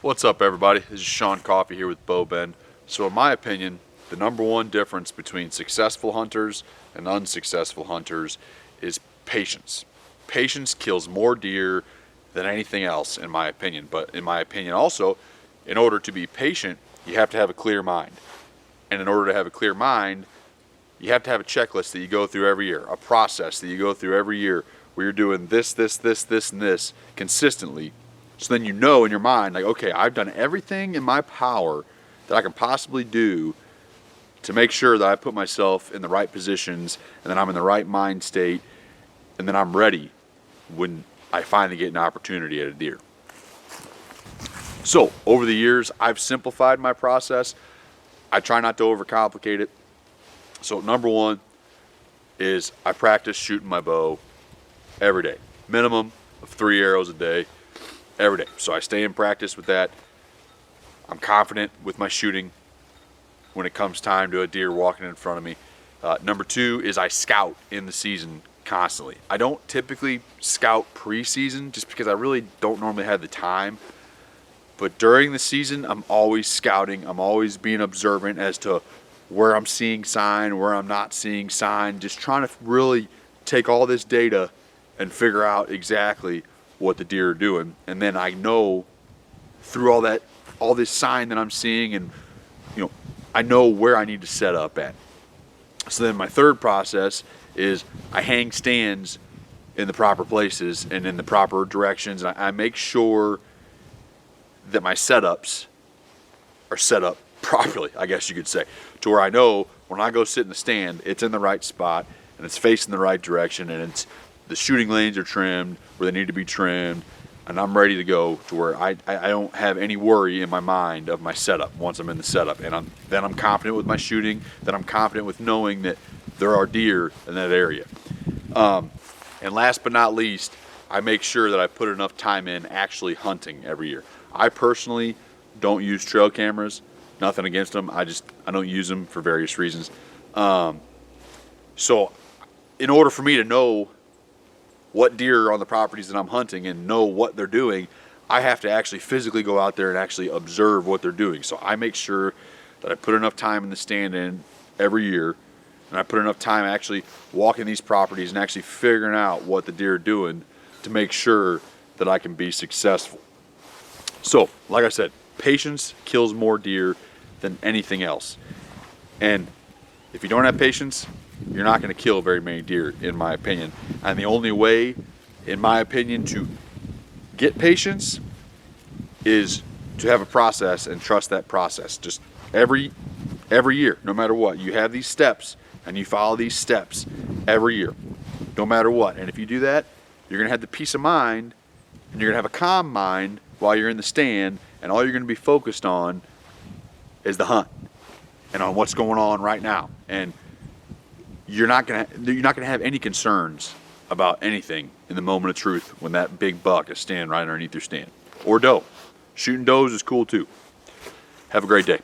What's up, everybody? This is Sean Coffey here with Bow Bend. So in my opinion, the number one difference between successful hunters and unsuccessful hunters is patience. Patience kills more deer than anything else, in my opinion. But in my opinion also, in order to be patient, you have to have a clear mind. And in order to have a clear mind, you have to have a checklist that you go through every year, a process that you go through every year where you're doing this, and this consistently. So then you know in your mind, like, okay, I've done everything in my power that I can possibly do to make sure that I put myself in the right positions and that I'm in the right mind state and then I'm ready when I finally get an opportunity at a deer. So over the years, I've simplified my process. I try not to overcomplicate it. So number one is I practice shooting my bow every day, minimum of 3 arrows a day. Every day. So I stay in practice with that. I'm confident with my shooting when it comes time to a deer walking in front of me. Number two is I scout in the season constantly. I don't typically scout pre-season just because I really don't normally have the time. But during the season, I'm always scouting. I'm always being observant as to where I'm seeing sign, where I'm not seeing sign, just trying to really take all this data and figure out exactly what the deer are doing. And then I know through all this sign that I'm seeing, and I know where I need to set up at. So then my third process is I hang stands in the proper places and in the proper directions, and I make sure that my setups are set up properly, I guess you could say, to where I know when I go sit in the stand, it's in the right spot and it's facing the right direction, and the shooting lanes are trimmed where they need to be trimmed, and I'm ready to go to where I don't have any worry in my mind of my setup once I'm in the setup. And then I'm confident with my shooting, then I'm confident with knowing that there are deer in that area. And last but not least, I make sure that I put enough time in actually hunting every year. I personally don't use trail cameras, nothing against them, I don't use them for various reasons. So in order for me to know what deer are on the properties that I'm hunting and know what they're doing, I have to actually physically go out there and actually observe what they're doing. So I make sure that I put enough time in the stand in every year, and I put enough time actually walking these properties and actually figuring out what the deer are doing to make sure that I can be successful. So, like I said, patience kills more deer than anything else. And if you don't have patience, you're not going to kill very many deer, in my opinion. And the only way, in my opinion, to get patience is to have a process and trust that process. Just every year, no matter what, you have these steps and you follow these steps every year, no matter what. And if you do that, you're going to have the peace of mind and you're going to have a calm mind while you're in the stand, and all you're going to be focused on is the hunt and on what's going on right now. And you're not gonna have any concerns about anything in the moment of truth when that big buck is standing right underneath your stand. Or doe. Shooting does is cool too. Have a great day.